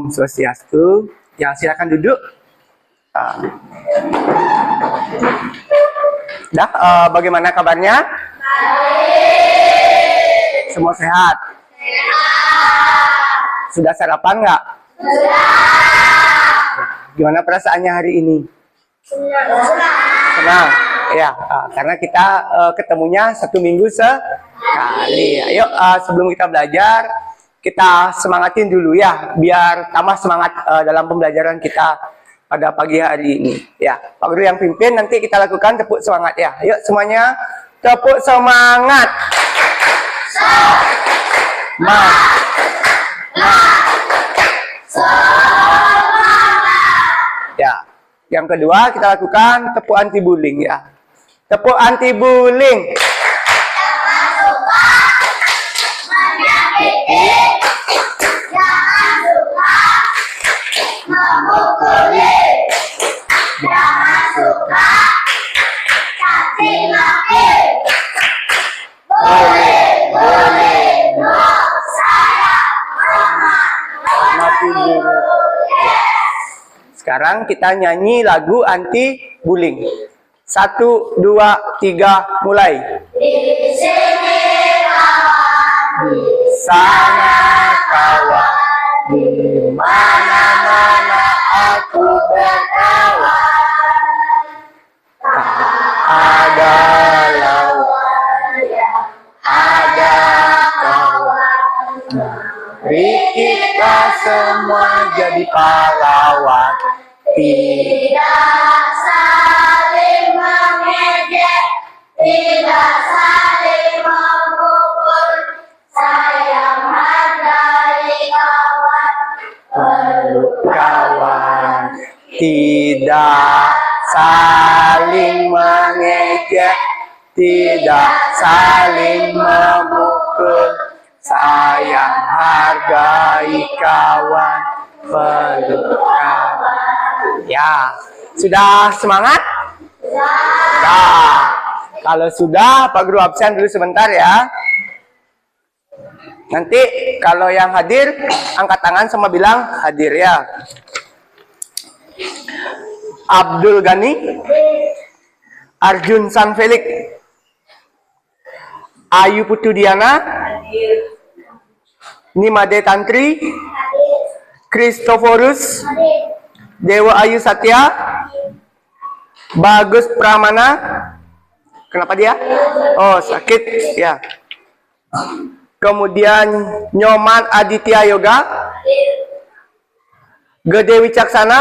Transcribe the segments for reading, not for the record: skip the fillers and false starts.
Om Swastiastu. Ya, silakan duduk. Bagaimana kabarnya? Baik. Semua sehat? Sehat. Sudah sarapan nggak? Sudah. Gimana perasaannya hari ini? Senang. Ya, karena kita ketemunya 1 minggu sekali. Ayo, sebelum kita belajar, kita semangatin dulu ya, biar tambah semangat dalam pembelajaran kita pada pagi hari ini. Ya, Pak Guru yang pimpin, nanti kita lakukan tepuk semangat ya. Ayo semuanya, tepuk semangat. Ya, yang kedua kita lakukan tepuk anti bullying ya. Tepuk anti bullying. Jangan suka menyakiti, jangan suka memukuli, jangan suka caci maki. Bullying, no, saya Mati guru. Sekarang kita nyanyi lagu anti bullying. 1, 2, 3, mulai. Di sini kawan, Di sana kawan, di mana-mana aku berkawan. Tak ada lawan, ada kawan. Mari kita semua jadi pahlawan. tidak saling mengejek, tidak saling memukul, sayang hargai kawan, Peluk kawan, tidak saling mengejek, tidak saling memukul, sayang hargai kawan, peluk kawan. Ya, sudah semangat? Ya. Kalau sudah, Pak Guru absen dulu sebentar ya. Nanti kalau yang hadir, angkat tangan sama bilang hadir ya. Abdul Ghani, Arjun San Felix, Ayu Putu Diana, Nimade Tantri, Kristoforus, Dewa Ayu Satya, Bagus Pramana. Kenapa dia? Oh, sakit ya. Kemudian Nyoman Aditya Yoga, Gede Wicaksana,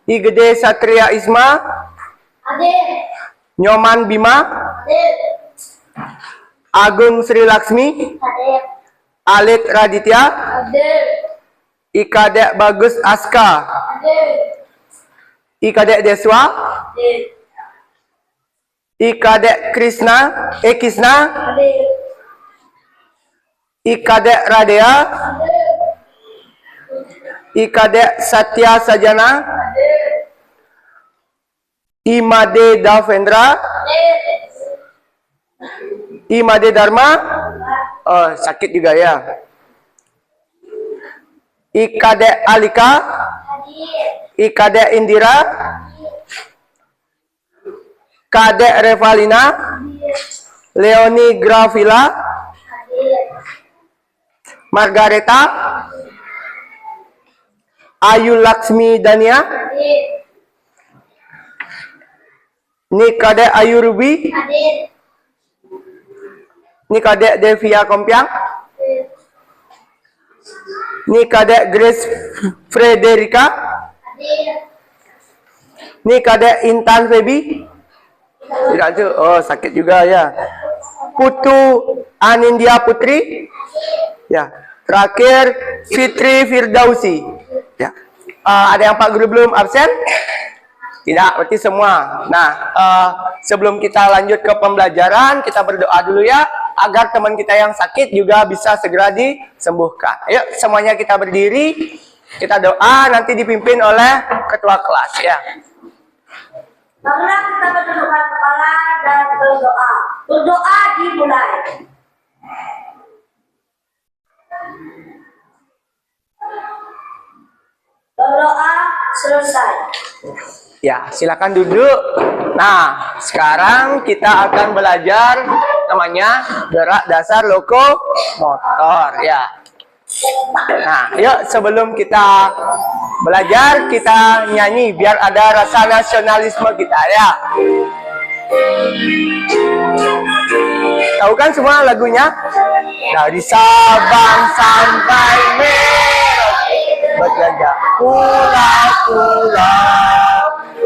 I Gede Satria Isma, Nyoman Bima, Agung Sri Laksmi, Alit Raditya, Ikadek Bagus Aska, Ikadek Deswa, Ikadek Krisna, Ikadek Radea, Ikadek Satya Sajana, Imade Davendra, Imade Dharma. Oh, sakit juga ya. Ikadek Alika, Ikadek Indira, Kadek Revalina, Leoni Gravila, Margareta, Ayu Laksmi Dania, Nikadek Ayu Ruby, Nikadek Devia Kompiang, Nikadek Grace Frederica, Nikadek Intan Febi. Tidak tu. Oh, sakit juga ya. Putu Anindya Putri. Ya. Terakhir Fitri Firdausi. Ya. Ada yang Pak Guru belum absen? Tidak, berarti semua. Nah, sebelum kita lanjut ke pembelajaran, kita berdoa dulu ya, agar teman kita yang sakit juga bisa segera disembuhkan. Ayo, semuanya kita berdiri, kita doa, nanti dipimpin oleh ketua kelas ya. Marilah kita berdudukkan kepala dan berdoa. Berdoa dimulai. selesai. Ya, silakan duduk. Nah, sekarang kita akan belajar namanya gerak dasar lokomotor ya. Nah, yuk sebelum kita belajar kita nyanyi biar ada rasa nasionalisme kita ya. Tahu kan semua lagunya? Dari Sabang sampai Merauke berjajah pulau-pulau,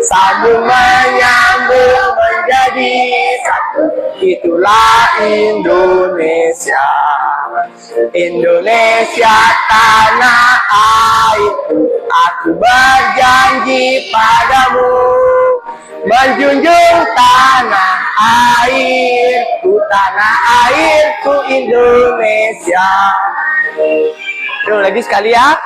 sambung menyambung menjadi satu. Itulah Indonesia. Indonesia tanah airku, aku berjanji padamu menjunjung tanah airku Indonesia. Terus lagi sekali ya.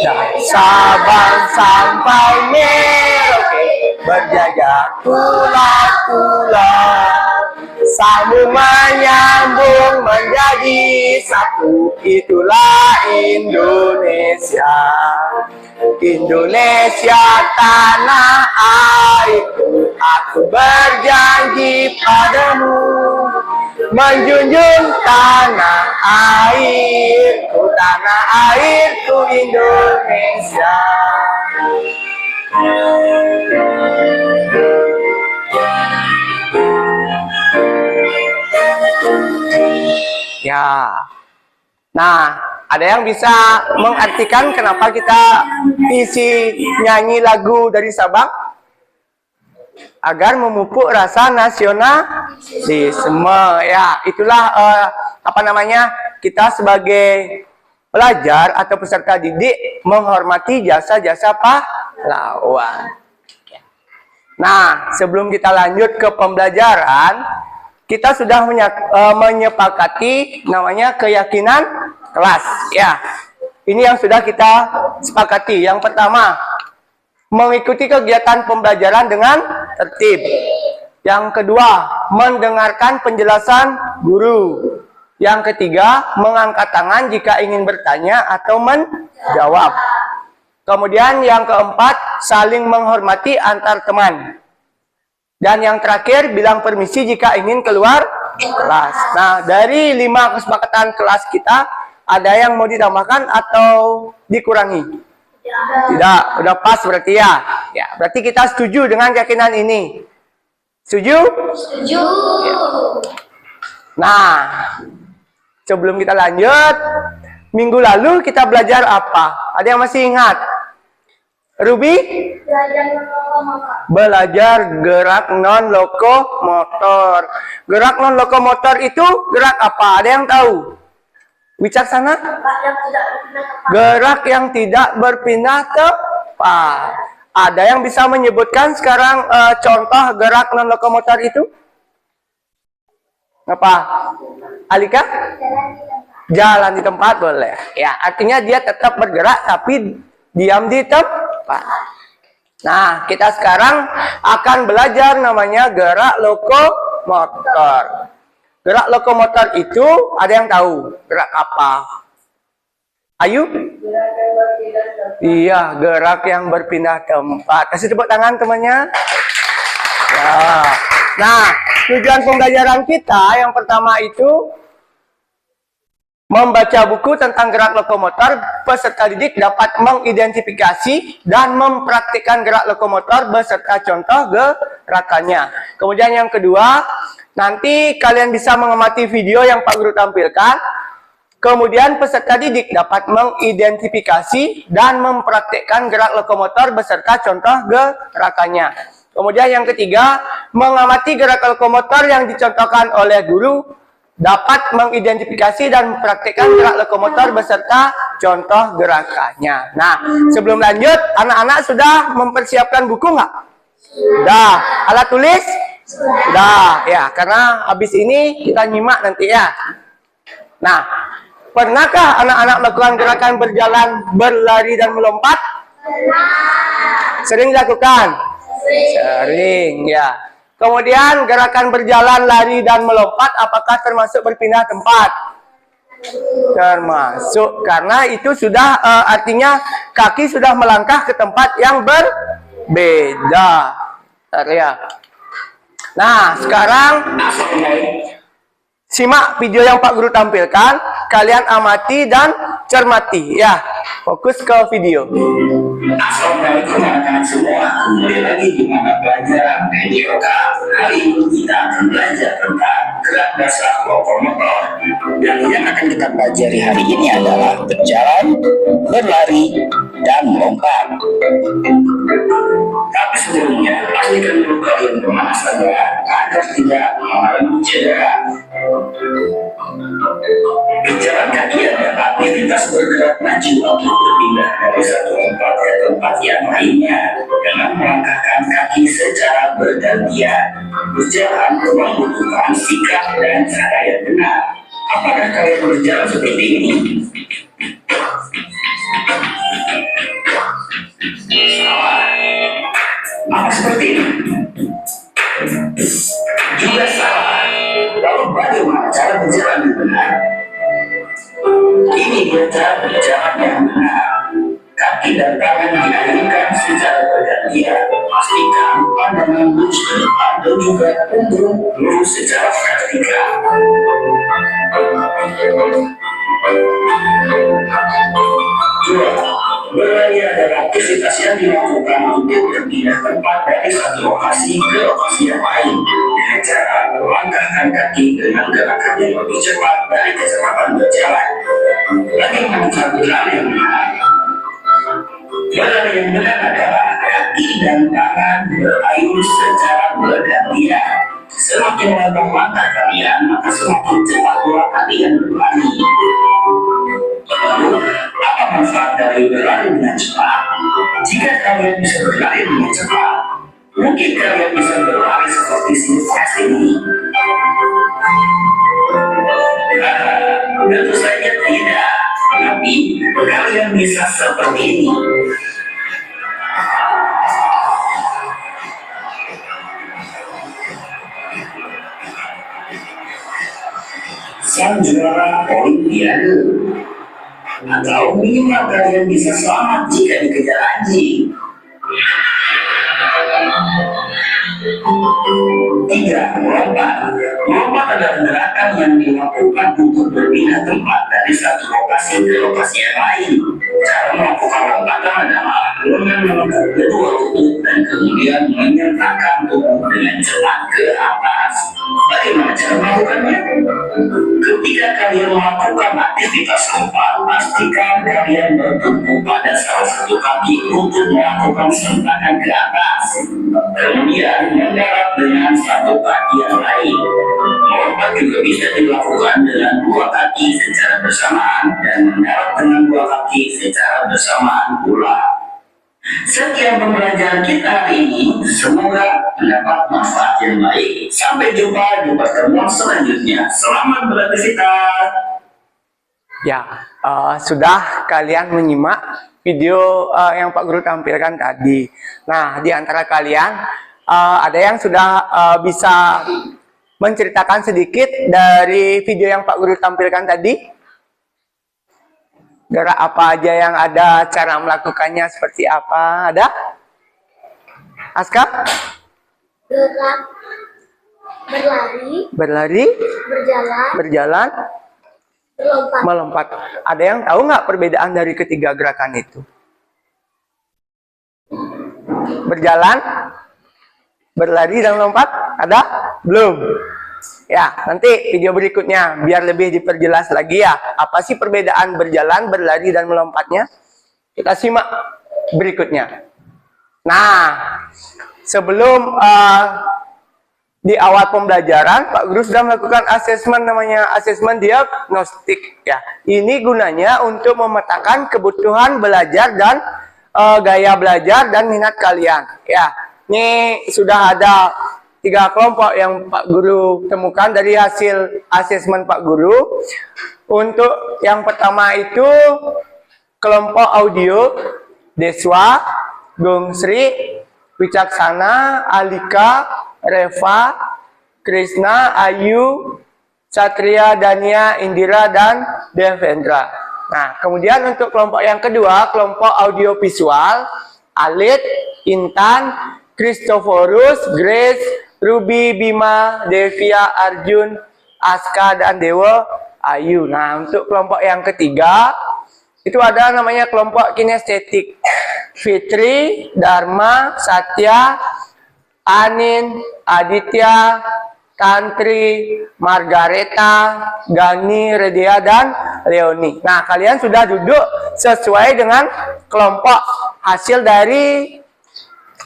Dari Sabang sampai Merauke berjajah pulau-pulau, sambung menyambung menjadi satu. Itulah Indonesia. Indonesia tanah airku, aku berjanji padamu menjunjung tanah airku Indonesia. Ya. Nah, ada yang bisa mengartikan kenapa kita isi nyanyi lagu dari Sabang? Agar memupuk rasa nasionalisme. Ya, itulah kita sebagai pelajar atau peserta didik menghormati jasa-jasa pahlawan. Nah, sebelum kita lanjut ke pembelajaran, kita sudah menyepakati namanya keyakinan kelas. Ya, ini yang sudah kita sepakati. Yang pertama, mengikuti kegiatan pembelajaran dengan tertib. Yang kedua, mendengarkan penjelasan guru. Yang ketiga, mengangkat tangan jika ingin bertanya atau menjawab. Kemudian yang keempat, saling menghormati antar teman. Dan yang terakhir, bilang permisi jika ingin keluar kelas. Nah, dari 5 kesepakatan kelas kita, ada yang mau ditambahkan atau dikurangi? Tidak, udah pas berarti ya. Ya, berarti kita setuju dengan keyakinan ini. Setuju? Setuju. Ya. Nah, sebelum kita lanjut, minggu lalu kita belajar apa? Ada yang masih ingat? Ruby? Belajar gerak non-lokomotor. Gerak non-lokomotor itu gerak apa? Ada yang tahu? Wicaksana? Gerak yang tidak berpindah tempat. Ada yang bisa menyebutkan sekarang contoh gerak non-lokomotor itu? Apa? Alika? Jalan di tempat boleh. Ya, artinya dia tetap bergerak tapi diam di tempat. Nah, kita sekarang akan belajar namanya gerak lokomotor. Gerak lokomotor itu ada yang tahu gerak apa? Ayu? Iya, gerak yang berpindah tempat. Kasih tepuk tangan temannya. Ya. Nah, tujuan pembelajaran kita yang pertama itu membaca buku tentang gerak lokomotor. Peserta didik dapat mengidentifikasi dan mempraktikkan gerak lokomotor beserta contoh gerakannya. Kemudian yang kedua, nanti kalian bisa mengamati video yang Pak Guru tampilkan. Kemudian peserta didik dapat mengidentifikasi dan mempraktikkan gerak lokomotor beserta contoh gerakannya. Kemudian yang ketiga, mengamati gerak lokomotor yang dicontohkan oleh guru, dapat mengidentifikasi dan mempraktikkan gerak lokomotor beserta contoh gerakannya. Nah, sebelum lanjut, anak-anak sudah mempersiapkan buku nggak? Sudah. Alat tulis? Sudah. Ya, karena habis ini kita nyimak nanti ya. Nah, pernahkah anak-anak melakukan gerakan berjalan, berlari, dan melompat? Sering dilakukan? Sering, ya. Kemudian gerakan berjalan, lari, dan melompat apakah termasuk berpindah tempat? Termasuk, karena itu sudah artinya kaki sudah melangkah ke tempat yang berbeda. Ya. Nah, sekarang simak video yang Pak Guru tampilkan, kalian amati dan cermati. Ya, fokus ke video. Assalamualaikum anak-anak semua. Kembali lagi di mata pelajaran PDOK. Hari ini kita akan belajar tentang gerak dasar lokomotor. Dan yang akan kita pelajari hari ini adalah berjalan, berlari, dan melompat. Tapi sebelumnya, pastikan dulu kalian bermalas saja agar tidak mengalami cedera. Berjalan kaki adalah aktivitas bergerak maju atau berpindah dari satu tempat ke tempat yang lainnya dengan melangkahkan kaki secara bergantian. Berjalan membutuhkan sikap dan cara yang benar. Apakah kalian berjalan seperti ini? Salah. Apa seperti ini? Juga salah. Lalu bagaimana cara berjalan yang benar? Ini dia cara berjalan yang benar. Kaki dan tangan dialihkan secara bergantian. Pastikan pandangan lurus ke depan dan juga punggung lurus secara vertikal. Dua, berlari adalah aktivitas yang dilakukan untuk berpindah tempat dari satu lokasi ke lokasi yang lain dengan cara melangkahkan kaki dengan gerakan yang lebih cepat dari kecepatan berjalan. Bagaimana cara berlari yang benar? Berlari yang benar adalah kaki dan tangan berayun secara bergantian. Semakin lebar langkah kalian, maka semakin cepat pula kalian berlari. Lalu, apa manfaat dari berlari dengan cepat? Jika kalian bisa berlari dengan cepat, mungkin kalian bisa berlari seperti Silvestre ini. Tentu saja tidak, tapi kalian bisa seperti ini. Sang juara Olimpiade, atau minimal kalian bisa selamat jika dikejar anjing. Tiga, melompat. Melompat adalah gerakan yang dilakukan untuk berpindah tempat dari satu lokasi ke lokasi yang lain. Cara melakukan lompatan adalah dengan mengangkat kedua lutut dan kemudian menyertakan tubuh dengan cepat ke atas. Bagaimana cara melakukannya? Ketika kalian melakukan aktivitas lompat, pastikan kalian bertumpu pada salah satu kaki untuk melakukan sentakan ke atas. Kemudian mendarat dengan satu kaki yang lain. Melompat juga bisa dilakukan dengan dua kaki secara bersamaan dan mendarat dengan dua kaki secara bersamaan pula. Sekian pembelajaran kita hari ini, semoga mendapat manfaat yang baik. Sampai jumpa di pertemuan selanjutnya. Selamat beraktivitas. Ya, sudah kalian menyimak video yang Pak Guru tampilkan tadi. Nah, di antara kalian ada yang sudah bisa menceritakan sedikit dari video yang Pak Guru tampilkan tadi? Gerak apa aja yang ada, cara melakukannya seperti apa? Ada? Aska? Gerak, berlari, berjalan, melompat. Ada yang tahu nggak perbedaan dari ketiga gerakan itu? Berjalan, berlari, dan melompat? Ada? Belum? Ya, nanti video berikutnya biar lebih diperjelas lagi ya. Apa sih perbedaan berjalan, berlari, dan melompatnya? Kita simak berikutnya. Nah, sebelum di awal pembelajaran, Pak Guru sudah melakukan asesmen, namanya asesmen diagnostik. Ya, ini gunanya untuk memetakan kebutuhan belajar dan gaya belajar dan minat kalian. Ya, ini sudah ada 3 kelompok yang Pak Guru temukan dari hasil asesmen Pak Guru. Untuk yang pertama itu kelompok audio, Deswa, Gungsri, Wicaksana, Alika, Reva, Krisna, Ayu, Satria, Dania, Indira, dan Devendra. Nah, kemudian untuk kelompok yang kedua, kelompok audiovisual, Alit, Intan, Christophorus, Grace, Ruby, Bima, Devia, Arjun, Aska, dan Dewa, Ayu. Nah, untuk kelompok yang ketiga, itu ada namanya kelompok kinestetik. Fitri, Dharma, Satya, Anin, Aditya, Tantri, Margareta, Gani, Redea, dan Leoni. Nah, kalian sudah duduk sesuai dengan kelompok hasil dari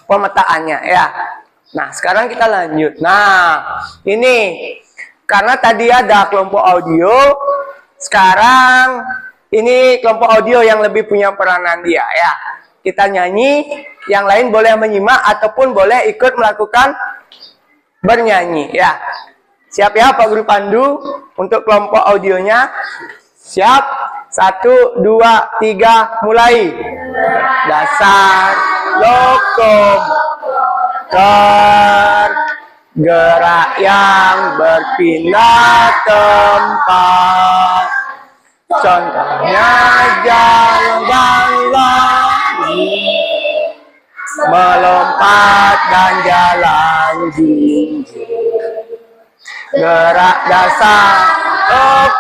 pemetaannya ya. Nah, sekarang kita lanjut. Nah, ini karena tadi ada kelompok audio, sekarang ini kelompok audio yang lebih punya peranan dia ya. Kita nyanyi, yang lain boleh menyimak ataupun boleh ikut melakukan bernyanyi ya. Siap ya Pak Guru Pandu untuk kelompok audionya? Siap? 1, 2, 3, mulai. Dasar lokomotor, gerak yang berpindah tempat. Contohnya jalan dan lari, melompat dan jalan jinjing. Gerak dasar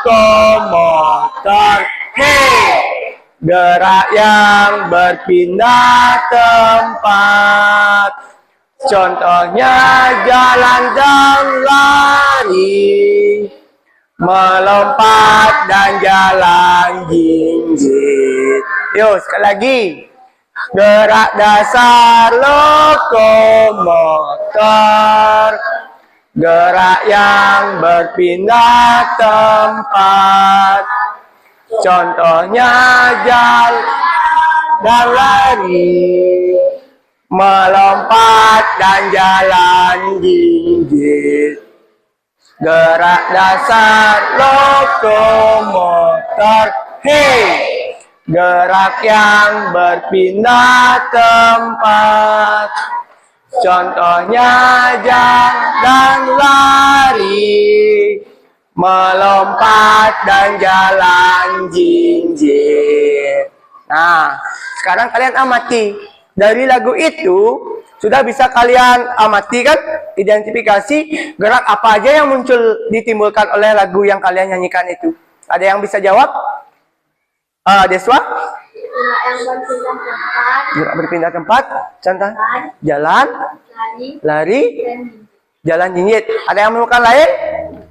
lokomotor, hey! Gerak yang berpindah tempat. Contohnya jalan dan lari, melompat dan jalan jinjit. Yuk, sekali lagi. Gerak dasar lokomotor, gerak yang berpindah tempat. Contohnya jalan dan lari, melompat dan jalan jinjit. Gerak dasar lokomotor, hey! Gerak yang berpindah tempat. Contohnya jalan dan lari, melompat dan jalan jinjit. Nah, sekarang kalian amati. Dari lagu itu, sudah bisa kalian amati kan? Identifikasi gerak apa aja yang muncul ditimbulkan oleh lagu yang kalian nyanyikan itu. Ada yang bisa jawab? Deswa? Gerak yang berpindah tempat. Gerak berpindah tempat. Contoh. Jalan. Lari. Jalan jinjit. Ada yang menemukan lain?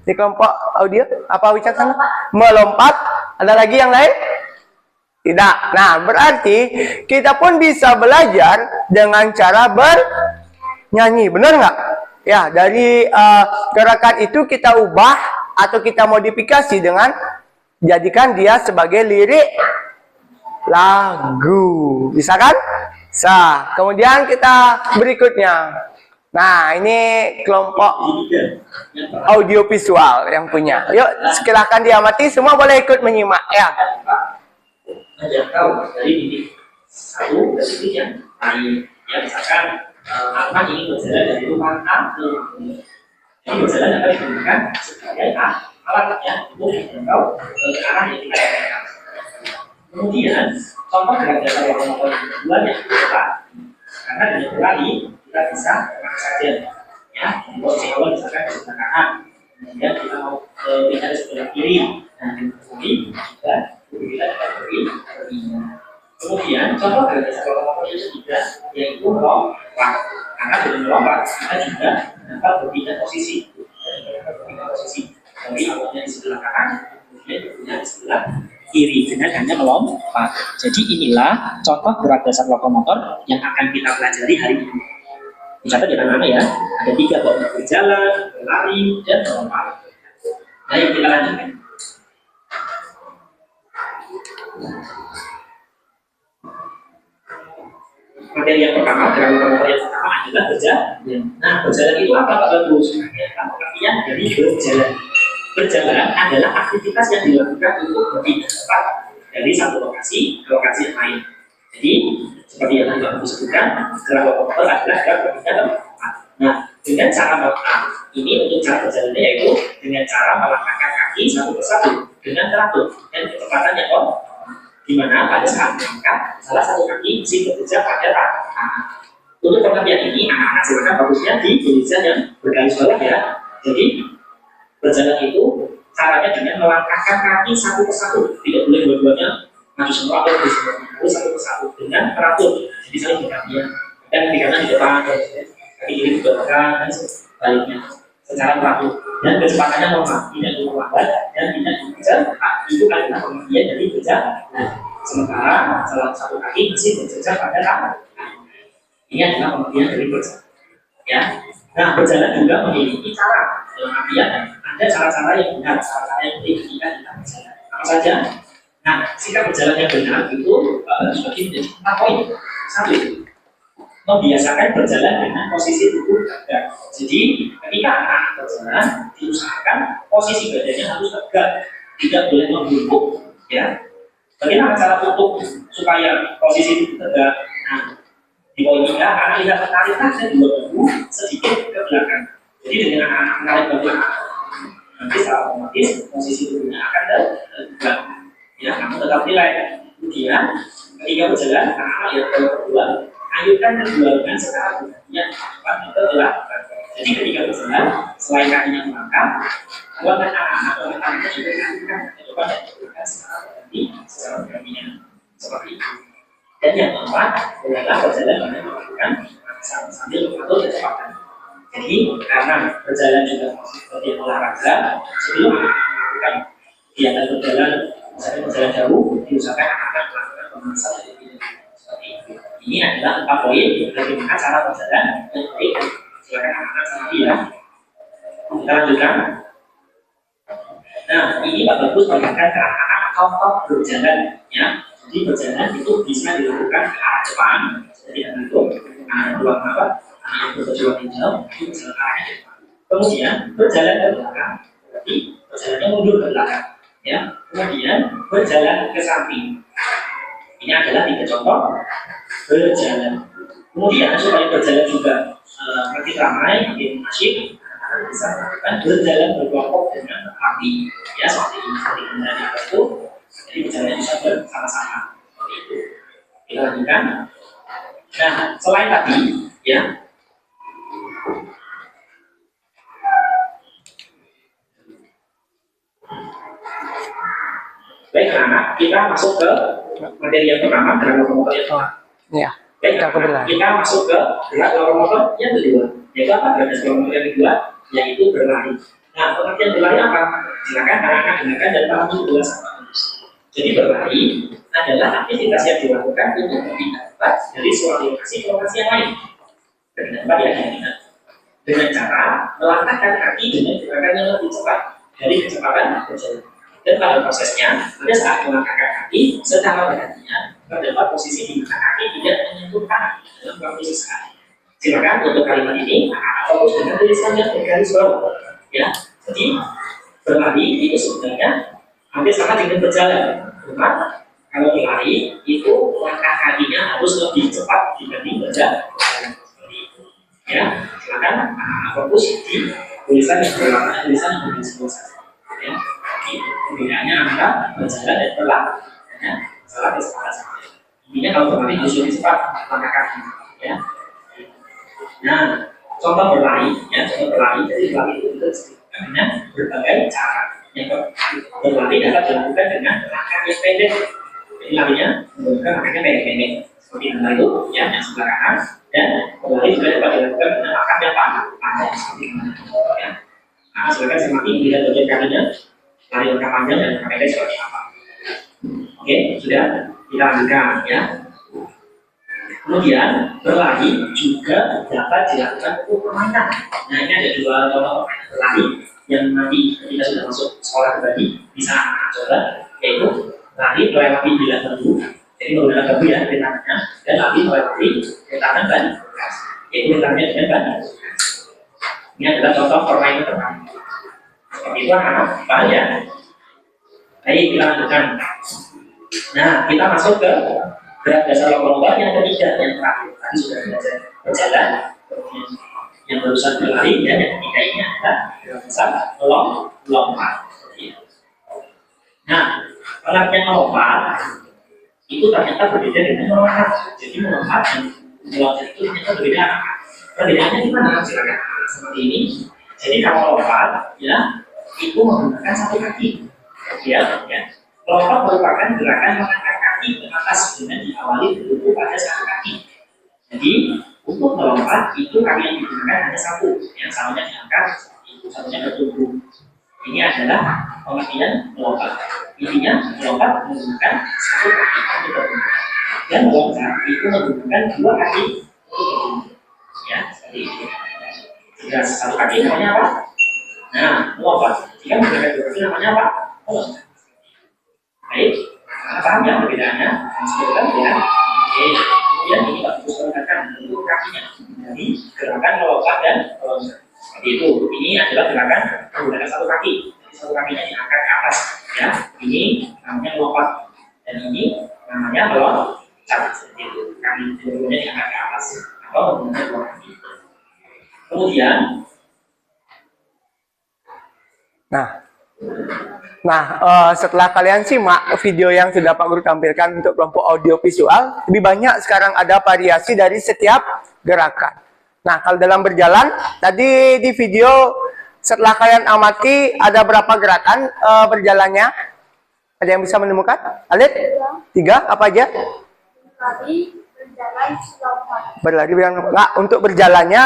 Di kelompok audio? Apa wicaksana? Melompat. Ada lagi yang lain? Tidak. Nah, berarti kita pun bisa belajar dengan cara bernyanyi. Benar nggak? Ya, dari gerakan itu kita ubah atau kita modifikasi dengan jadikan dia sebagai lirik lagu. Bisa kan? Bisa. Kemudian kita berikutnya. Nah, ini kelompok audiovisual yang punya. Yuk, silahkan diamati. Semua boleh ikut menyimak ya. Menjangkau dari titik satu ke titik yang lain. Ya, misalkan apa ini berjalan dari rumah A ke rumah B. Ini berjalan akan digunakan sebagai alatnya untuk menjangkau ke arah yang kita inginkan. Kemudian contoh gerak dasar lokomotor yang kedua yang tepat, karena dengan berlari kita bisa gerak saja, ya. Posisi awal misalkan di sebelah kanan, kemudian kita mau pindah ke sebelah kiri, dan kiri juga kita dapat berpindah. Kemudian contoh gerak dasar lokomotor yang ketiga yaitu melompat, karena dengan melompat kita juga dapat berpindah posisi. Dari awalnya di sebelah kanan, kemudian berpindah di sebelah kiri dengan hanya melompat. Jadi inilah contoh gerak dasar lokomotor yang akan kita pelajari hari ini. Dicatat di mana ya? Ada 3 kok: berjalan, berlari, dan melompat. Nah, yuk kita lanjutkan. Materi yang pertama, gerak lokomotor yang pertama adalah berjalan. Nah, berjalan itu apa Pak Bagus? Artinya dari berjalan. Berjalan adalah aktivitas yang dilakukan untuk berpindah tempat dari satu lokasi ke lokasi yang lain. Jadi, seperti yang tadi Bapak sebutkan, gerak lokomotor adalah gerak berpindah tempat. Nah, dengan cara ini untuk cara berjalannya yaitu dengan cara melangkahkan kaki satu persatu dengan teratur dan kecepatan yang di mana pada saat melangkah salah satu kaki mesti bekerja pada tangan. Untuk pengertian ini anak-anak silakan bagusnya di tulisan yang bergaris bawah ya. Jadi berjalan itu caranya dengan melangkahkan kaki satu persatu, tidak boleh dua-duanya maju semua atau maju semua, harus satu persatu dengan teratur. Jadi saling bergantian. Dan di kanan di depan, kaki kiri di belakang dan sebaliknya secara teratur. Dan kecepatannya normal, tidak terlalu lambat dan tidak dikejar. Itu adalah pengertian dari berjalan. Sementara salah satu kaki masih berjejer pada tangan. Ini adalah pengertian dari berjalan. Ya. Nah, berjalan juga memiliki cara. Dalam artian ada cara-cara yang benar, cara-cara yang baik ketika kita berjalan. Apa saja? Nah, sikap berjalan yang benar itu sebagai menjadi 4 poin. 1. Membiasakan berjalan dengan posisi tubuh tegak. Jadi, ketika anak berjalan, diusahakan posisi badannya harus tegak, tidak boleh membungkuk. Ya. Bagaimana cara tutup supaya posisi tubuh tegak? Nah, di poin 3, anak lihat menarik dan dua bahu sedikit ke belakang. Jadi dengan anak menarik ke belakang, nanti secara otomatis posisi tubuhnya akan tegak. Ya, namun tetap nilai. Kemudian, ketika berjalan, anak lihat ke kedua, ayunkan kedua lengan secara bergantian cepat ke belakang. Jadi ketika berjalan, selain kakinya melangkah, kedua anak-anak oleh tangannya juga diayunkan ke depan dan ke belakang secara bergantian seperti itu. Dan yang keempat adalah berjalan dengan melakukan sambil mengatur kecepatan. Jadi karena berjalan juga seperti olahraga, sebelum melakukan kegiatan berjalan, misalnya berjalan jauh, diusahakan akan melakukan pemanasan lebih seperti itu. Ini adalah 4 poin bagaimana cara berjalan yang baik. Silakan anak-anak sama dia. Kita lanjutkan. Nah, ini Pak Bagus memberikan ke anak-anak contoh berjalan, ya. Jadi berjalan itu bisa dilakukan ke arah depan, jadi itu anak dua mata, anak yang bertujuan hijau, itu berjalan ke arah depan. Kemudian berjalan ke belakang, berarti berjalannya mundur ke belakang, ya. Kemudian berjalan ke samping. Ini adalah 3 contoh berjalan. Kemudian supaya berjalan juga makin ramai, makin asyik, anak bisa melakukan berjalan berkelompok dengan rapi, ya seperti ini. Seperti kendaraan itu. Jadi berjalan bisa bersama-sama seperti itu. Kita lanjutkan. Nah, selain tadi, ya, baik anak, kita masuk ke materi yang pertama, gerak lokomotor yang pertama. Ya. Baik, kita masuk ke gerak lokomotor yang kedua. Yaitu apa? Gerak lokomotor yang kedua, yaitu berlari. Nah, pengertian berlari apa? Silakan anak-anak dengarkan dan pahami dulu sama. Jadi berlari adalah aktivitas yang dilakukan untuk berpindah dari suatu lokasi ke lokasi yang lain. Berpindah ya, dengan cara melangkahkan kaki dengan gerakan yang lebih cepat dari kecepatan berjalan. Dan pada prosesnya, pada saat melangkahkan kaki secara bergantian, terdapat posisi di mana kaki tidak menyentuh tanah dalam waktu sesaat. Silakan untuk kalimat ini fokus dengan tulisan yang bergaris bawah. Ya, jadi berlari itu sebenarnya hampir sama dengan berjalan. Cuma kalau berlari itu langkah kakinya harus lebih cepat dibanding berjalan. Seperti itu. Ya, silakan fokus di tulisan yang berwarna tulisan yang bergaris bawah. Ya, bedanya antara berjalan dan berlari. Ya, salah kesepakatan. Intinya kalau berlari harus lebih cepat langkah kaki. Ya. Nah, contoh berlari, ya, contoh berlari jadi berlari itu dengan berbagai cara. Yang berlari dapat dilakukan dengan langkah yang pendek. Jadi larinya menggunakan langkahnya pendek-pendek seperti yang itu, ya, yang sebelah kanan. Dan berlari juga dapat dilakukan dengan langkah yang panjang seperti ini. Ya. Nah, silakan cermati dilihat bagian kanannya, lari langkah panjang dan langkah pendek seperti apa. Oke, sudah kita lanjutkan, ya. Kemudian berlari juga dapat dilakukan untuk permainan. Nah, ini ada 2 contoh permainan berlari yang nanti ketika sudah masuk sekolah kembali bisa coba, yaitu lari melewati bilah bambu, jadi menggunakan bambu ya di tangannya, dan lari melewati tangan ban, yaitu tangannya dengan ban. Ini adalah contoh permainan pertama. Seperti itu anak bahaya. Baik, kita lanjutkan. Nah, kita masuk ke gerak dasar lokomotor yang ketiga, yang terakhir. Tadi sudah belajar berjalan, yang barusan berlari, dan yang ketiga ini adalah gerakan melompat. Nah, latihan melompat itu ternyata berbeda dengan melompat. Jadi melompat dan meloncat itu ternyata berbeda. Perbedaannya di mana? Silakan seperti ini. Jadi kalau melompat, ya, itu menggunakan satu kaki. Ya. Melompat merupakan gerakan mengangkat kaki ke atas dengan diawali bertumpu pada satu kaki. Jadi untuk melompat itu kaki yang digunakan hanya satu, yang satunya diangkat, itu satunya bertumpu. Ini adalah pengertian melompat. Intinya melompat menggunakan satu kaki untuk bertumpu, dan meloncat itu menggunakan dua kaki untuk bertumpu. Ya, seperti itu. Jika satu kaki namanya apa? Nah, melompat. Jika menggunakan dua kaki namanya apa? Meloncat. Baik, paham ya perbedaannya? Sebutkan ya. Oke, kemudian ini Pak Gus mengatakan bentuk kakinya. Jadi gerakan melompat dan meloncat. Seperti itu. Ini adalah gerakan menggunakan satu kaki. Jadi satu kakinya diangkat ke atas. Ya, ini namanya melompat. Dan ini namanya meloncat. Seperti itu. Kaki kedua-duanya diangkat ke atas. Atau menggunakan dua kaki. Kemudian, setelah kalian simak video yang sudah Pak Guru tampilkan untuk kelompok audio visual, lebih banyak sekarang ada variasi dari setiap gerakan. Nah, kalau dalam berjalan, tadi di video setelah kalian amati ada berapa gerakan berjalannya? Ada yang bisa menemukan? Alit? 3, apa aja? Berlari, berjalan, melompat. Berlari, berjalan. Nggak, untuk berjalannya,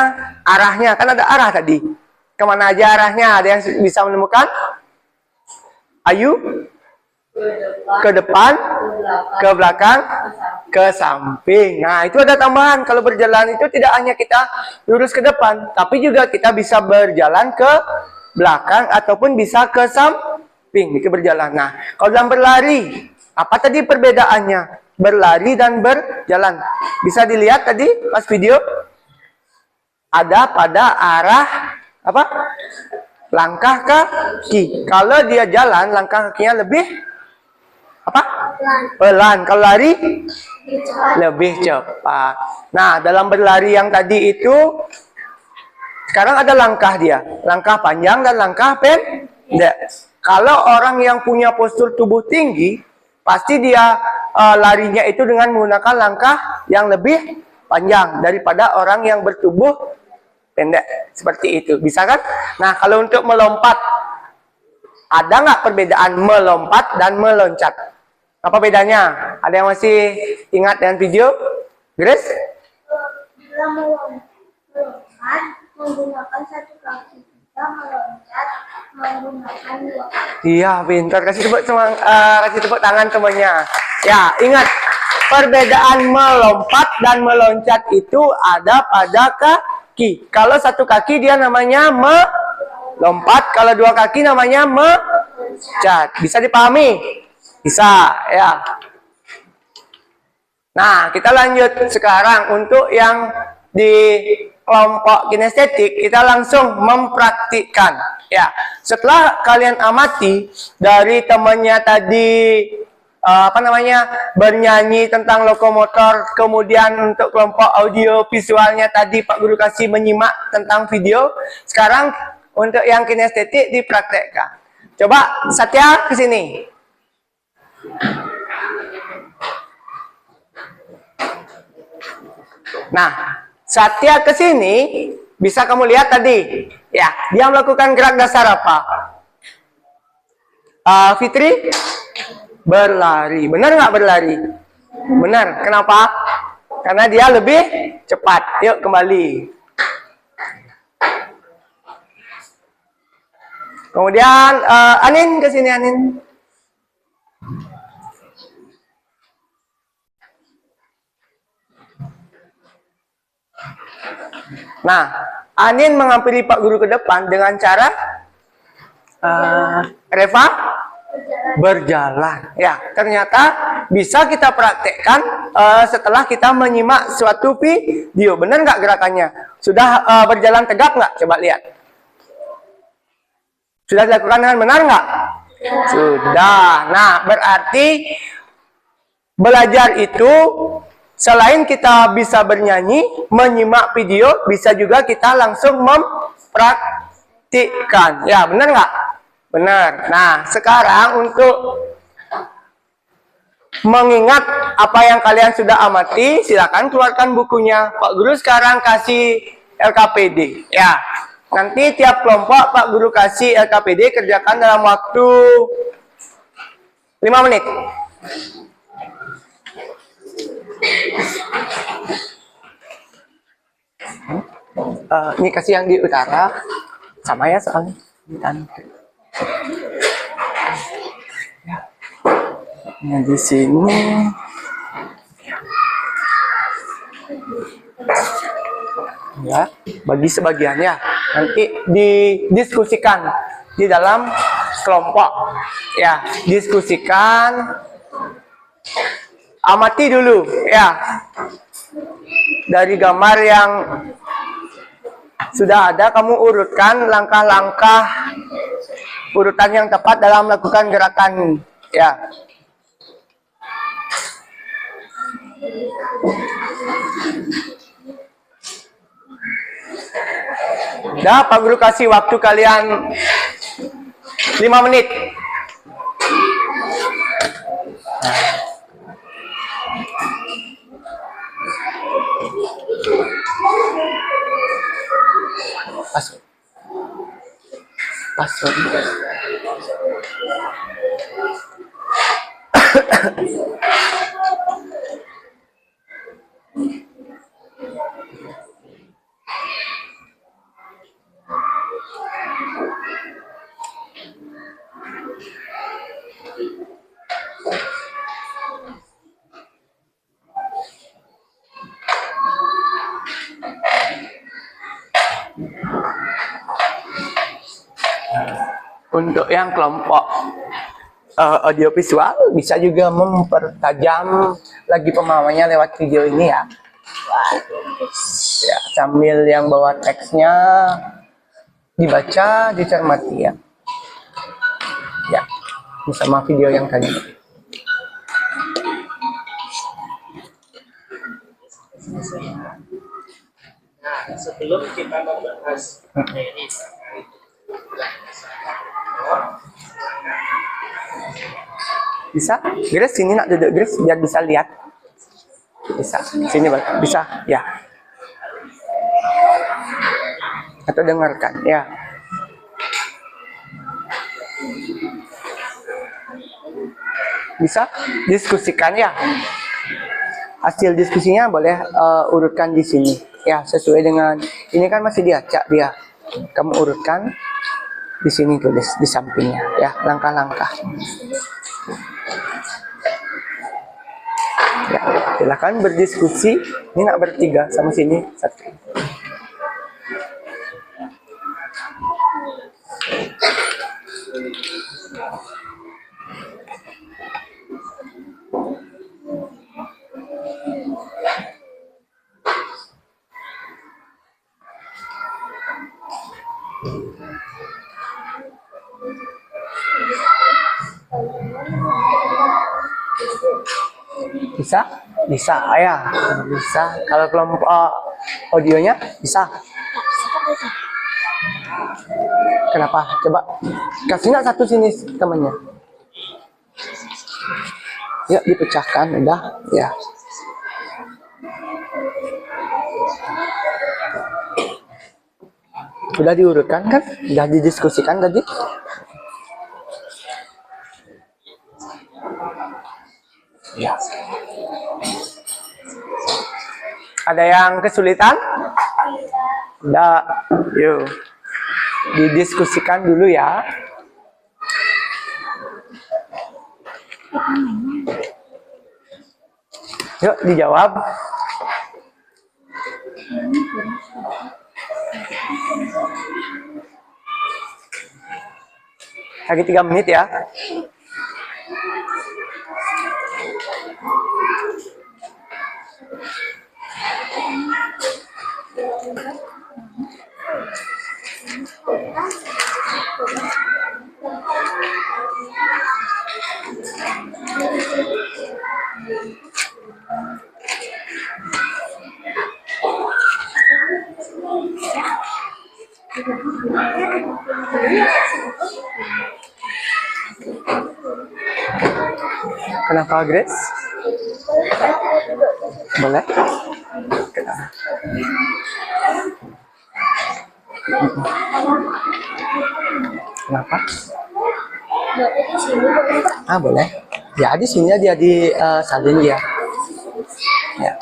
arahnya. Kan ada arah tadi. Kemana aja arahnya? Ada yang bisa menemukan? Ayu? Ke depan, ke belakang, ke samping. Nah, itu ada tambahan. Kalau berjalan itu tidak hanya kita lurus ke depan, tapi juga kita bisa berjalan ke belakang ataupun bisa ke samping. Itu berjalan. Nah, kalau dalam berlari, apa tadi perbedaannya? Berlari dan berjalan. Bisa dilihat tadi pas video? Ada pada arah apa? Langkah kaki. Kalau dia jalan, langkah kakinya lebih apa? Pelan. Kalau lari lebih cepat. Nah, dalam berlari yang tadi itu sekarang ada langkah dia, langkah panjang dan langkah pendek. Kalau orang yang punya postur tubuh tinggi, pasti dia larinya itu dengan menggunakan langkah yang lebih panjang daripada orang yang bertubuh pendek. Seperti itu, bisa kan? Nah, kalau untuk melompat, ada nggak perbedaan melompat dan meloncat? Apa bedanya? Ada yang masih ingat dengan video? Grace? Bila melompat menggunakan satu kaki, kita meloncat menggunakan dua kaki. Iya, pintar. Kasih tepuk tangan temannya. Ya, ingat, perbedaan melompat dan meloncat itu ada pada kaki. Kalau satu kaki dia namanya melompat, kalau dua kaki namanya meloncat. Bisa dipahami? Bisa, ya. Nah, kita lanjut sekarang untuk yang di kelompok kinestetik, kita langsung mempraktikkan. Ya, setelah kalian amati dari temannya tadi bernyanyi tentang lokomotor, kemudian untuk kelompok audio visualnya tadi Pak Guru kasih menyimak tentang video. Sekarang untuk yang kinestetik dipraktekkan. Coba Satya ke sini. Nah, Satya ke sini, bisa kamu lihat tadi. Ya, dia melakukan gerak dasar apa? Fitri? Berlari. Benar nggak berlari? Benar. Kenapa? Karena dia lebih cepat. Yuk kembali. Kemudian Anin ke sini, Anin. Nah, Anin menghampiri Pak Guru ke depan dengan cara Reva berjalan. Ya, ternyata bisa kita praktekkan setelah kita menyimak suatu video. Benar nggak gerakannya? Sudah berjalan tegap nggak? Coba lihat. Sudah dilakukan dengan benar nggak? Ya. Sudah. Nah, berarti belajar itu Selain kita bisa bernyanyi, menyimak video, bisa juga kita langsung mempraktikkan. Ya, benar nggak? Benar. Nah, sekarang untuk mengingat apa yang kalian sudah amati, silakan keluarkan bukunya. Pak Guru sekarang kasih LKPD. Ya, nanti tiap kelompok Pak Guru kasih LKPD, kerjakan dalam waktu 5 menit. Ini kasih yang di utara, sama ya soalnya. Nah, di sini ya, bagi sebagian ya. Nanti didiskusikan di dalam kelompok. Ya, diskusikan. Amati dulu ya. Dari gambar yang sudah ada, kamu urutkan langkah-langkah urutan yang tepat dalam melakukan gerakan ya. Dah, Pak Guru kasih waktu kalian 5 menit. Password. Untuk yang kelompok audio visual bisa juga mempertajam lagi pemahamannya lewat video ini ya. Ya, sambil yang bawa teksnya dibaca, dicermati ya. Ya, bersama video yang tadi. Nah, sebelum kita membahas materi Bisa? Grace sini nak duduk Grace biar bisa lihat. Bisa. Sini bisa ya. Atau dengarkan ya. Bisa diskusikan ya. Hasil diskusinya boleh urutkan di sini ya, sesuai dengan ini kan masih diacak dia. Kamu urutkan di sini, tulis di sampingnya ya, langkah-langkah. Ya, silakan berdiskusi. Ini nak bertiga sama sini satu. Bisa? Bisa ya, bisa. Kalau kelompok audionya bisa. Kenapa? Coba kasih nak satu sini temannya. Yuk dipecahkan, udah ya. Udah diurutkan kan? Udah didiskusikan tadi? Ya. Ada yang kesulitan? Enggak. Yuk. Didiskusikan dulu ya. Yuk dijawab. Lagi 3 menit ya. Kenapa Grace? Boleh? Kenapa? Kenapa? Boleh di sini boleh Pak? Ah boleh. Ya di sini dia di salin dia. Ya.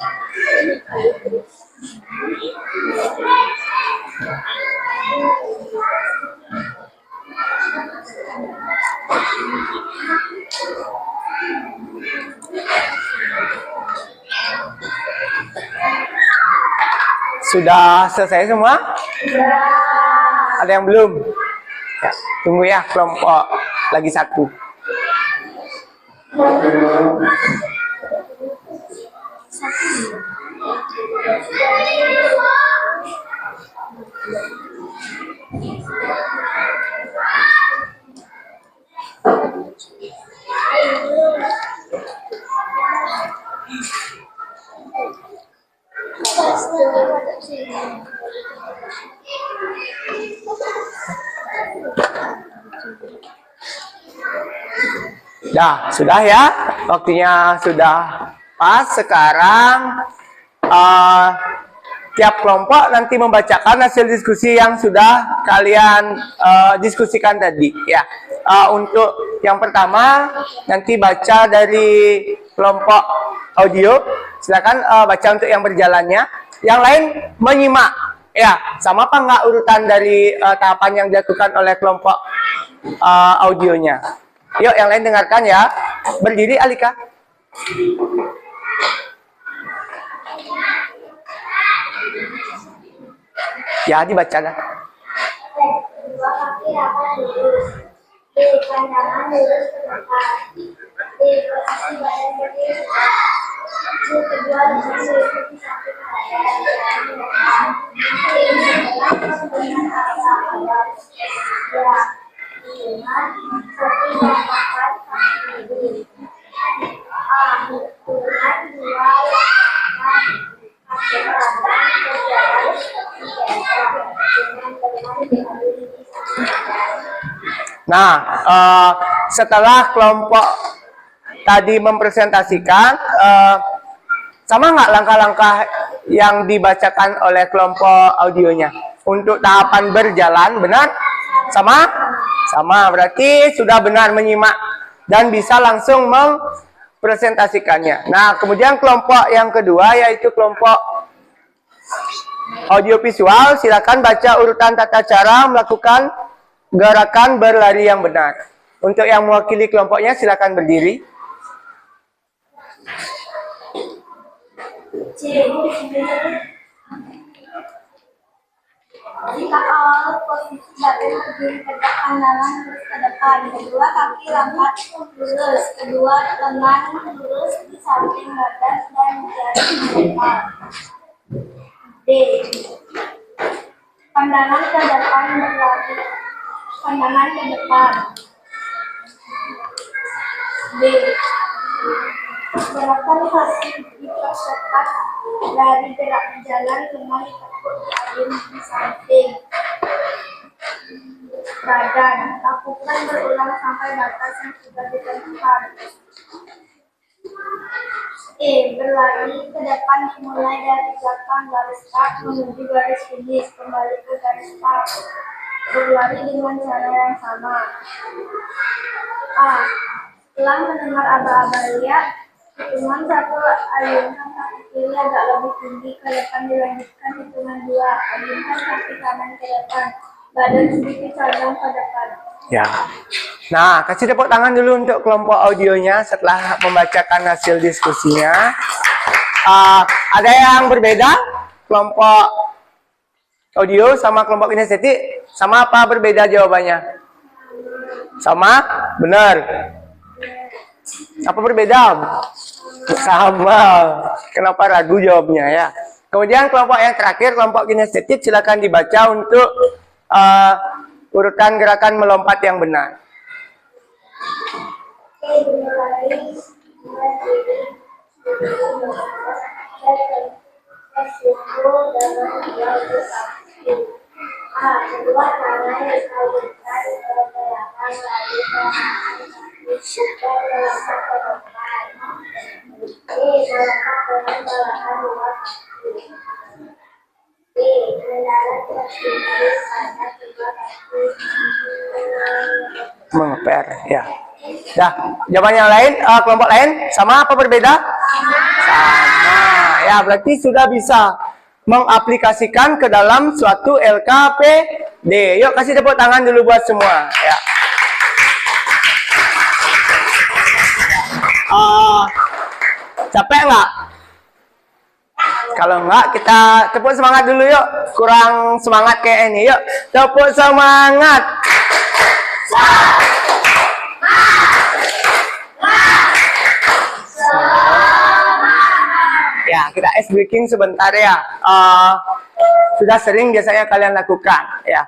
Sudah selesai semua? Ada yang belum? Ya, tunggu ya kelompok lagi satu. Dah, sudah ya. Waktunya sudah pas. Sekarang tiap kelompok nanti membacakan hasil diskusi yang sudah kalian diskusikan tadi ya. Untuk yang pertama nanti baca dari kelompok audio. Silakan baca untuk yang berjalannya. Yang lain menyimak ya. Sama apa nggak urutan dari tahapan yang dilakukan oleh kelompok audionya? Yuk, yang lain dengarkan ya. Berdiri, Alika. Ya, dibaca dah. Dua kaki rapat lurus. D. Pandangan lurus ke depan. D. Posisi badan berdiri. C. Kedua lengan meliputi samping kanan. C. Dengan arah atas. Ya. Dengan seperti melakukan kaki kiri. A. Dengan dua langkah kaki kanan berjalan seperti biasa. Dengan teman diambil di samping kanan. Nah, setelah kelompok tadi mempresentasikan, sama nggak langkah-langkah yang dibacakan oleh kelompok audionya? Untuk tahapan berjalan, benar? Sama? Sama, berarti sudah benar menyimak dan bisa langsung mempresentasikannya. Nah, kemudian kelompok yang kedua yaitu kelompok audiovisual. Silakan baca urutan tata cara melakukan gerakan berlari yang benar. Untuk yang mewakili kelompoknya silakan berdiri. Jika awal posisi badan berdiri tegak, pandangan lurus ke depan. Kedua kaki langkat lurus. Kedua lengan lurus di samping badan dan jari mengepal. D. Pandangan ke depan berlari. Pandangan ke depan. B. Gerakan kaki dipercepat dari gerak berjalan dengan ditekuk di ayun di samping badan. Lakukan berulang sampai batas yang sudah ditentukan. E. Berlari ke depan dimulai dari belakang garis start menuju garis finish, kembali ke garis start. Berlari dengan cara yang sama. A. Setelah mendengar aba-aba lihat, hitungan 1, ayunkan kaki kiri agak lebih tinggi ke depan, dilanjutkan hitungan 2, ayunkan kaki kanan ke depan, badan sedikit condong ke depan. Ya. Nah, kasih tepuk tangan dulu untuk kelompok audionya setelah membacakan hasil diskusinya. Ada yang berbeda? Kelompok audio sama kelompok kinestetik sama apa berbeda jawabannya? Sama? Benar. Apa berbeda? Sama. Kenapa ragu jawabnya ya? Kemudian kelompok yang terakhir, kelompok kinestetik, silakan dibaca untuk urutan gerakan melompat yang benar. Kedua tangan disalurkan ke belakang lalu tangan kaki dan melompat ke depan. lengkap dengan balapan luar kaki. B. Mendarat tertinggi pada kedua kaki. Mengeper, ya. Dah, jawaban yang lain, kelompok lain sama apa berbeda? Sama. Ya, berarti sudah bisa mengaplikasikan ke dalam suatu LKPD. Yuk kasih tepuk tangan dulu buat semua, ya. Capek nggak? Kalau nggak, kita tepuk semangat dulu yuk. Kurang semangat kayak ini, yuk. Tepuk semangat. Ya, kita ice breaking sebentar ya. Sudah sering biasanya kalian lakukan, ya.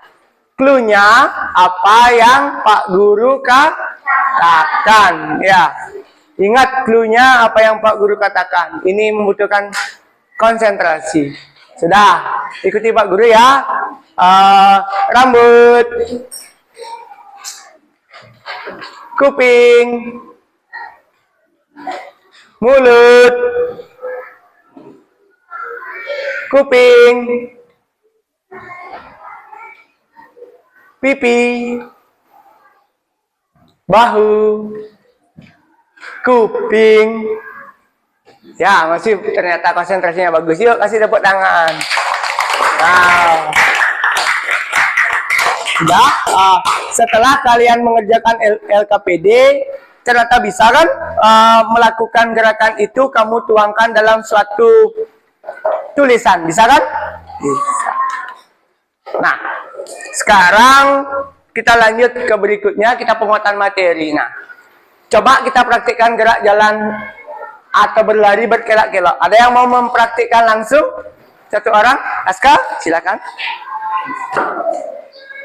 Clue-nya apa yang Pak Guru katakan, ya. Ingat clue-nya apa yang Pak Guru katakan. Ini membutuhkan konsentrasi. Sudah, ikuti Pak Guru ya. Rambut, kuping, mulut, kuping, pipi, bahu, kuping. Ya, masih ternyata konsentrasinya bagus. Yuk, kasih tepuk tangan. Wow. Sudah, setelah kalian mengerjakan LKPD, ternyata bisa kan melakukan gerakan itu kamu tuangkan dalam suatu tulisan. Bisa kan? Bisa. Nah, sekarang kita lanjut ke berikutnya, kita penguatan materi. Nah, coba kita praktikkan gerak jalan atau berlari berkelak-kelok. Ada yang mau mempraktikkan langsung? Satu orang? Aska, silakan.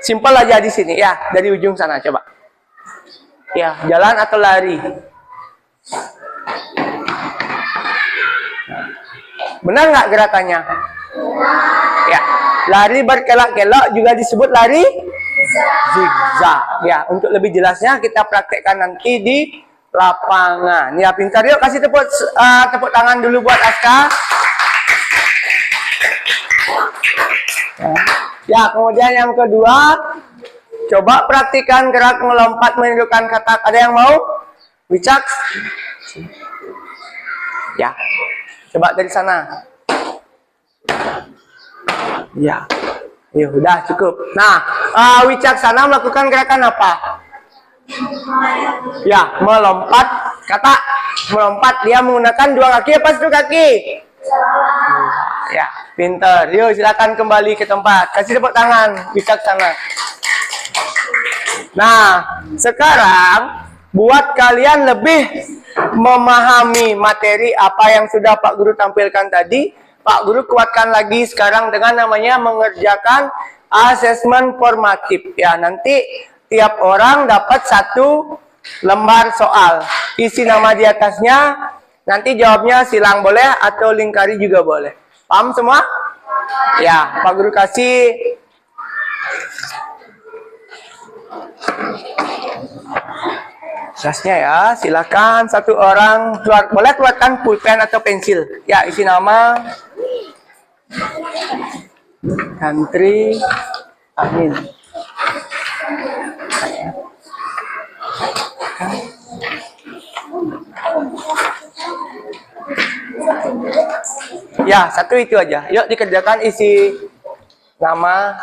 Simpel aja di sini ya, dari ujung sana coba. Ya, jalan atau lari. Benar nggak gerakannya? Ya, lari berkelak-kelok juga disebut lari zigzag. Ya, untuk lebih jelasnya kita praktekkan nanti di lapangan. Ya, pintar yuk, kasih tepuk tangan dulu buat Aska. Ya, kemudian yang kedua, coba praktikan gerak melompat menunjukkan katak. Ada yang mau? Wicak? Ya, coba dari sana. Ya, ya udah cukup. Nah, Wicaksana melakukan gerakan apa? Ya, melompat katak. Melompat, dia menggunakan dua kaki apa satu kaki? Ya, pinter. Yuk, silakan kembali ke tempat. Kasih tepuk tangan, Wicaksana. Nah, sekarang buat kalian lebih memahami materi apa yang sudah Pak Guru tampilkan tadi, Pak Guru kuatkan lagi sekarang dengan namanya mengerjakan asesmen formatif. Ya, nanti tiap orang dapat satu lembar soal. Isi nama di atasnya, nanti jawabnya silang boleh atau lingkari juga boleh. Paham semua? Ya, Pak Guru kasih jasnya ya, silakan satu orang boleh keluarkan pulpen atau pensil. Ya, isi nama Santri Amin. Ya, satu itu aja. Yuk dikerjakan isi nama.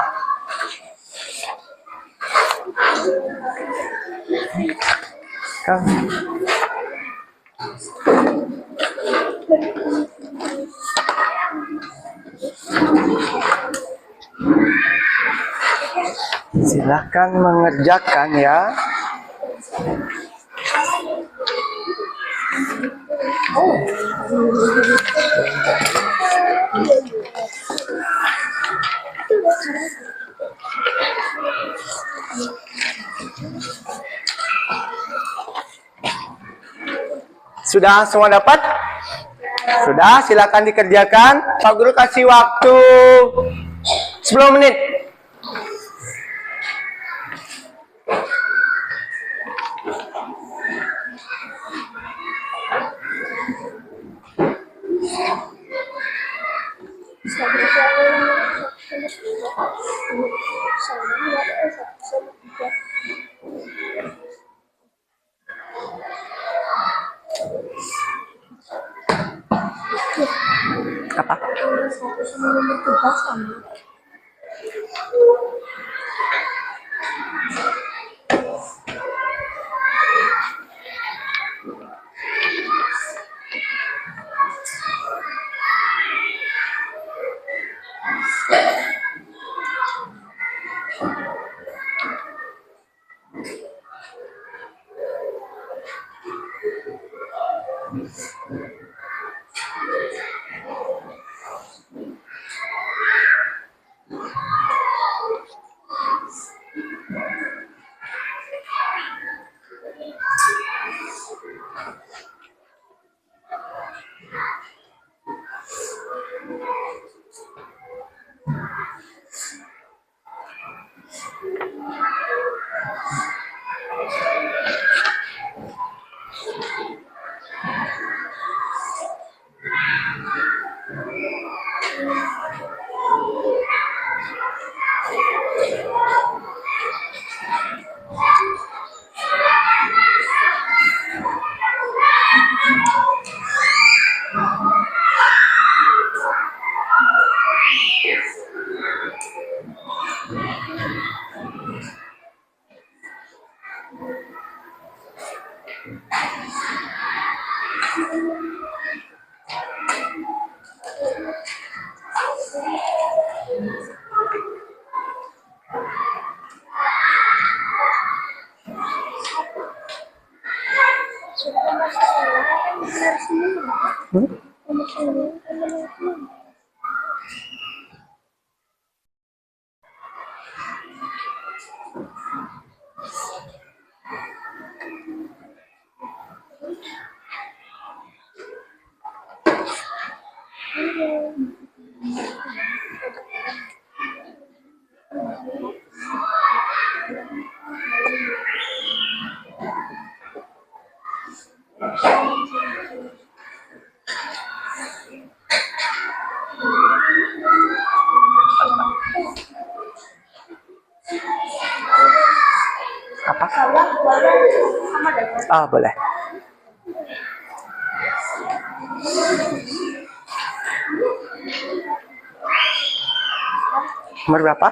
Silahkan mengerjakan ya. Sudah semua dapat? Sudah, silakan dikerjakan. Pak Guru kasih waktu 10 menit. Apa? Nomor 1 sama nomor 3 sama. Apa? Sama dengan Ah, boleh. Nomor berapa?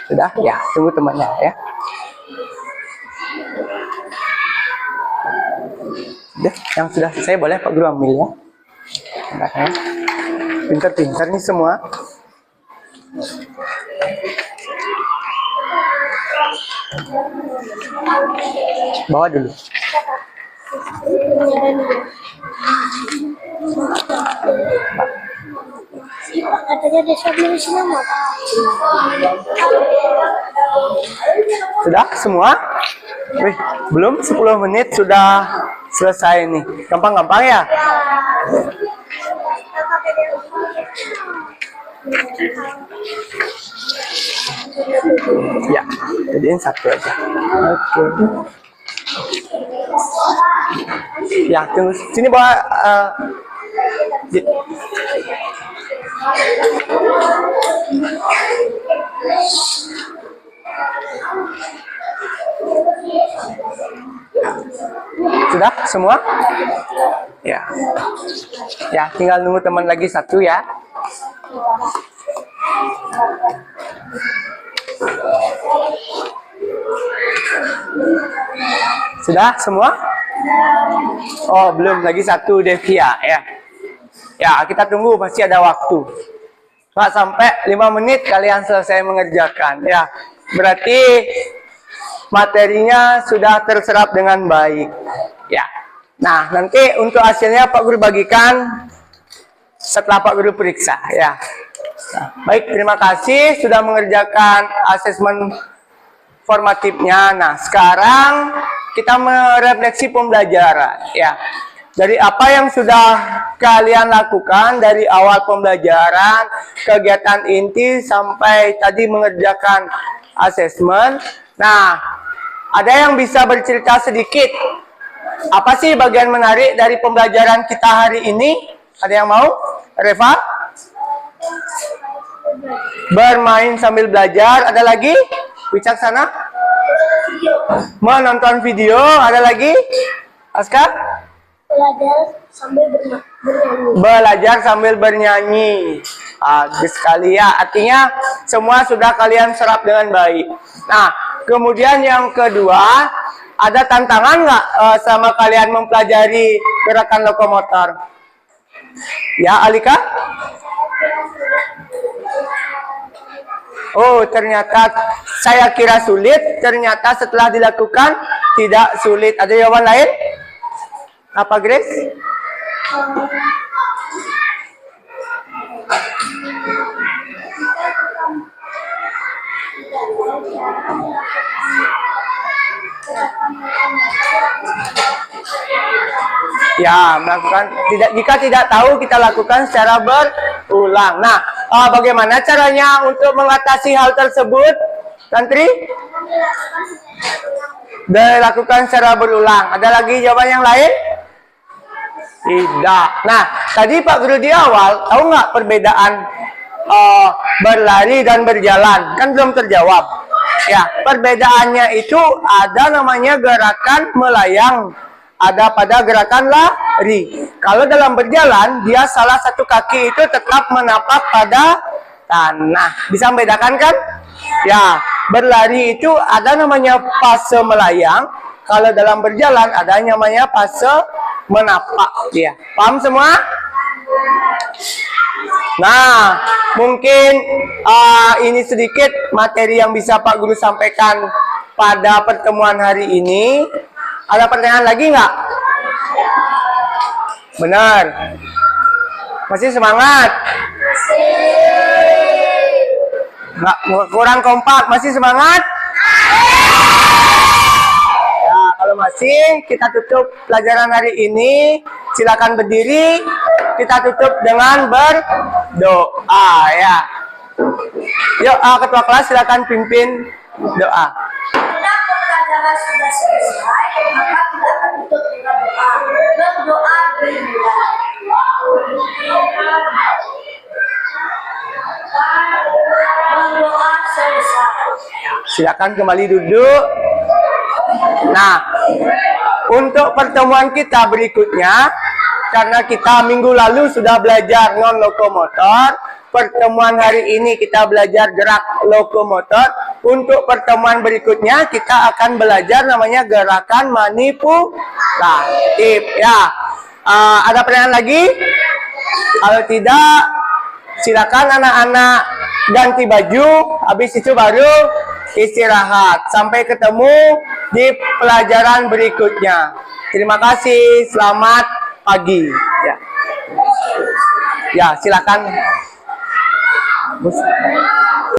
Sudah? Ya, tunggu temannya ya. Udah, yang sudah selesai boleh Pak Guru ambil ya. Bentar, ya. Pintar-pintar nih semua. Bawa dulu. katanya desa nulis nama. Sudah semua? Wih, belum 10 menit sudah selesai nih. Gampang-gampang ya? Ya, jadiin satu aja. Oke. Ya, tunggu. Sini bawa. Di- Sudah semua? Ya. Ya, tinggal nunggu teman lagi satu ya. Sudah semua? Oh, belum, lagi satu Devia ya. Ya, kita tunggu, masih ada waktu. Nggak sampai 5 menit kalian selesai mengerjakan ya. Berarti materinya sudah terserap dengan baik ya. Nah, nanti untuk hasilnya Pak Guru bagikan setelah Pak Guru periksa ya. Nah, baik, terima kasih sudah mengerjakan asesmen formatifnya. Nah, sekarang kita merefleksi pembelajaran ya. Dari apa yang sudah kalian lakukan dari awal pembelajaran, kegiatan inti sampai tadi mengerjakan asesmen. Nah, ada yang bisa bercerita sedikit? Apa sih bagian menarik dari pembelajaran kita hari ini? Ada yang mau? Reva? Bermain sambil belajar. Ada lagi? Wicaksana? Menonton video. Ada lagi? Aska? Belajar sambil bernyanyi. Belajar sambil bernyanyi. Bagus sekali ya. Artinya semua sudah kalian serap dengan baik. Nah, kemudian yang kedua, ada tantangan nggak sama kalian mempelajari gerakan lokomotor? Ya, Alika? Oh, ternyata saya kira sulit. Ternyata setelah dilakukan tidak sulit. Ada jawaban lain? Apa, Grace? Ya, melakukan jika tidak tahu kita lakukan secara berulang. Nah, bagaimana caranya untuk mengatasi hal tersebut, Santri? Dilakukan secara berulang. Ada lagi jawaban yang lain? Tidak. Nah, tadi Pak Guru di awal tahu nggak perbedaan berlari dan berjalan? Kan belum terjawab. Ya, perbedaannya itu ada namanya gerakan melayang, ada pada gerakan lari. Kalau dalam berjalan, dia salah satu kaki itu tetap menapak pada tanah. Bisa membedakan kan? Ya, berlari itu ada namanya fase melayang. Kalau dalam berjalan ada namanya fase menapak. Ya, paham semua? Nah, mungkin ini sedikit materi yang bisa Pak Guru sampaikan pada pertemuan hari ini. Ada pertanyaan lagi nggak? Benar. Masih semangat? Nggak, kurang kompak. Masih semangat? Ya, kalau masih, kita tutup pelajaran hari ini. Silakan berdiri. Kita tutup dengan berdoa ya. Yuk, ketua kelas silakan pimpin doa. Bila pelajaran sudah selesai, maka kita akan tutup dengan doa. Berdoa dimulai. Berdoa selesai. Silakan kembali duduk. Nah, untuk pertemuan kita berikutnya, karena kita minggu lalu sudah belajar non lokomotor, pertemuan hari ini kita belajar gerak lokomotor. Untuk pertemuan berikutnya kita akan belajar namanya gerakan manipulatif ya. Ada pertanyaan lagi? Kalau tidak, silakan anak-anak ganti baju, habis itu baru istirahat. Sampai ketemu di pelajaran berikutnya. Terima kasih, selamat pagi. Ya, ya silakan.